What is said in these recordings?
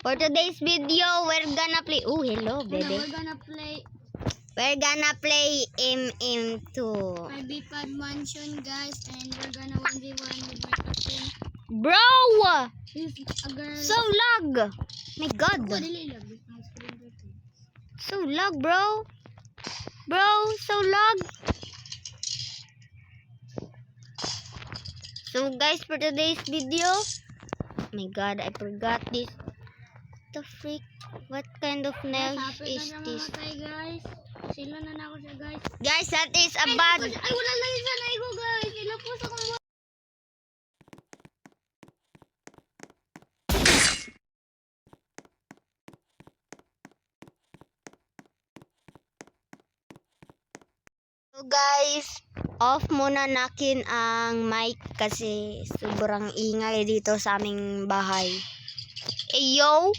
For today's video, we're gonna play. Oh, hello, baby. We're gonna play MM2. my Bipad Mansion, guys, and we're gonna 1v1 with my cousin. Bro! He's a girl. So lag! My God. Oh, dili lang. Ang screen record. So lag, bro. Bro, so lag. So guys, for today's video, oh my God, I forgot this. The freak? What kind of nails is this? Guys. Sila na ako siya, guys. Guys, that is a bad. Ay, wala lang isa na iko, guys. Ilapos ako mo. So guys, off muna natin ang mic kasi sobrang ingay dito sa aming bahay. Yo!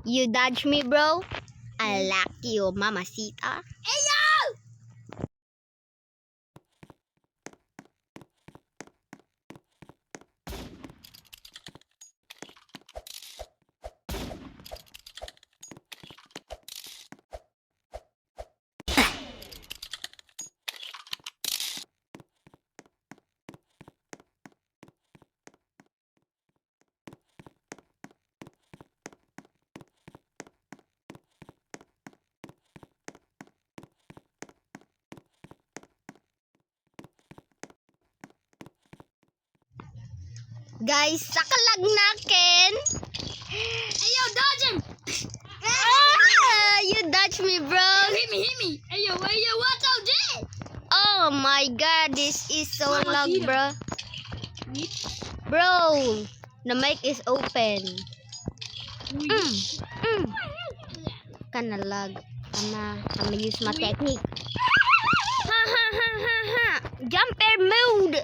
You dodge me, bro? I like you, mamacita. Guys, sakalag nakin. Ayo, dodge him! You dodge me, bro. Hit me! Ayo, watch out, Jay! Oh my God, this is so lag, Mamacita. bro. Bro, the mic is open. Kinda lag. I'ma use my technique. Ha. Jumper mode.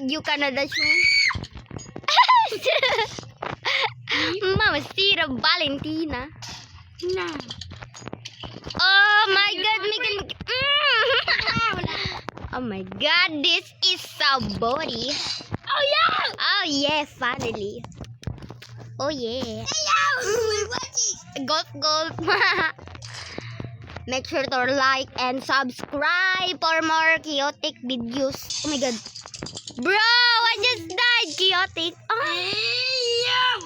You kinda dodge me. Mamacita Valentina. Nah. Oh my God, Oh my God, this is so body. Oh, yeah! Oh yeah, finally. Oh yeah. Ayo! We're watching! Golf. Make sure to like and subscribe for more chaotic videos. Oh my God. Bro, I just died, chaotic. Oh. Ayo!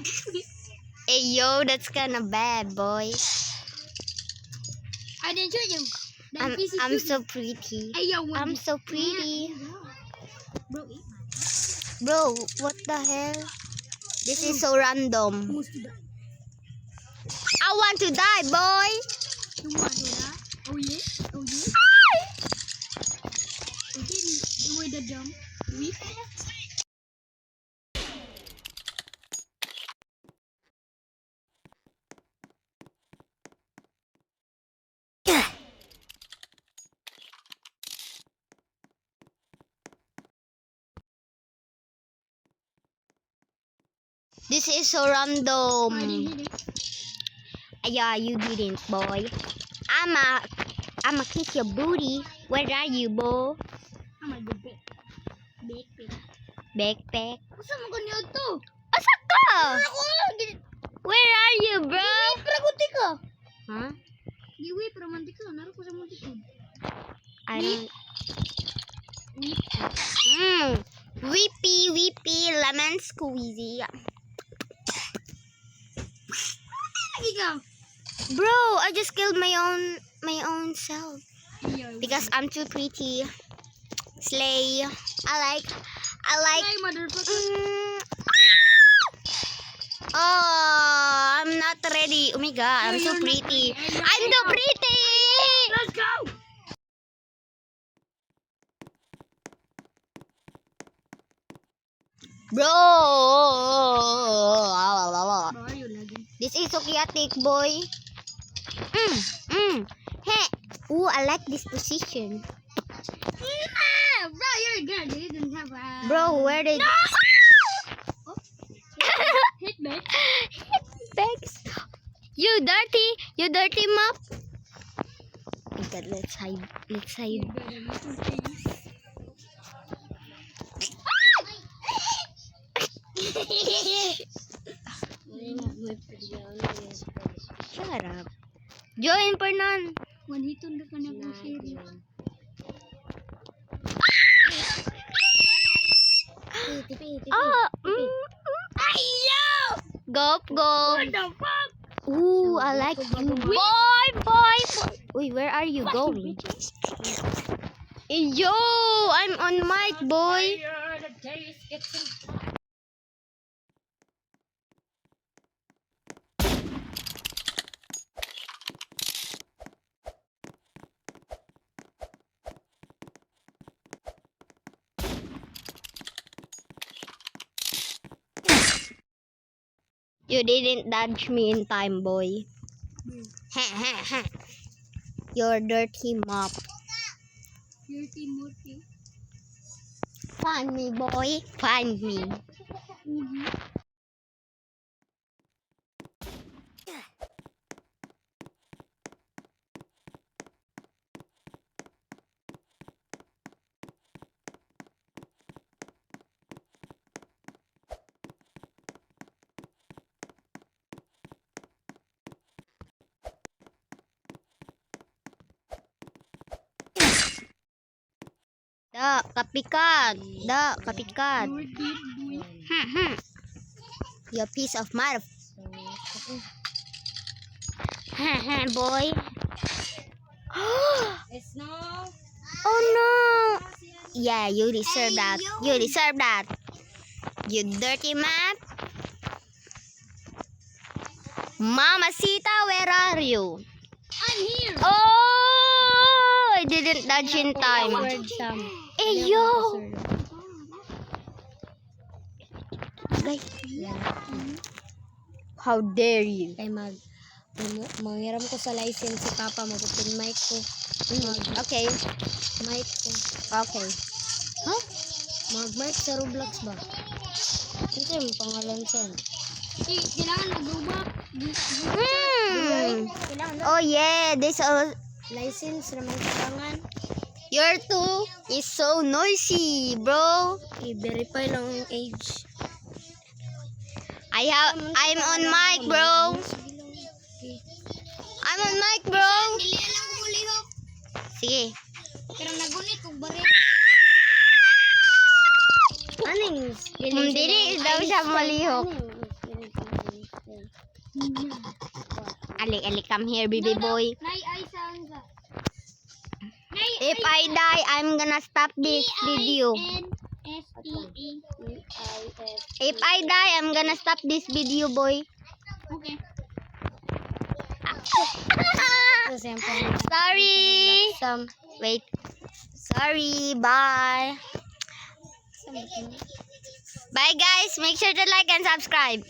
Hey yo, that's kinda bad, boy. I didn't shoot you. I'm so pretty. Ayo, I'm so pretty. Bro, eat Bro, what the hell? This is so random. Who's to die? I want to die, boy. You want to die? Oh, yeah? Okay, with the jump. We This is so random. I didn't hit it. Yeah, you didn't, boy. I'ma kiss your booty. Where are you, boy? I'm a good backpack. Backpack. Asa mo ko niyo to? Asa ka? Ako lang. Where are you, bro? Praguti ka. Huh? Giwi, pramanti ka. Naro ko sa multitude. I don't... Whippy, lemon squeezy. Lagi ka. Bro, I just killed my own self. Because I'm too pretty. Slay. I like... Ay, motherfucker. Oh, I'm not ready. Oh my god, I'm so You're not pretty. ready. I'm so pretty. Let's go. Bro. Bayo lagi. This is Sukyatik, boy. Hey. Ooh, I like this position. Bro, you're good. You didn't have a... Bro, where did... Hit back. Thanks. You dirty mop. Oh my god, let's hide. Shut up. Join Pernan. Manhiton na ka na po, Sherry. Go. What the fuck? Ooh, I like you. Boy. Wait, where are you going? Yo, I'm on mic, boy. You didn't dodge me in time, boy. You're dirty mop. Dirty Murphy. Find me, boy. Find me. Kapikat. You're dead, boy. You piece of mud. Boy. It's no. Oh no. Yeah, you deserve that. You deserve that. You dirty map. Mamacita, where are you? I'm here. Oh, I didn't dodge in time. Hey, yo. Guys. How dare you? Kay manghiram ko sa license si Papa, magupin mic ko. Okay. Mic ko. Okay. Huh? Mag-mic sa Roblox ba? Ito yung pangalan siya. Kailangan mag-roblox. Oh yeah, this all. License naman kailangan. Your two is so noisy, bro. I-verify lang ang age. I'm on mic, bro. I'm on mic, bro. Dili lang ko mulihok. Sige. Pero nagunit kog bare. Dili daw siya malihok. Ali, come here, baby boy. Nay ay sound. If I die, I'm gonna stop this video. If I die, I'm gonna stop this video, boy. Okay. Sorry. Wait. Sorry. Bye. Bye, guys. Make sure to like and subscribe.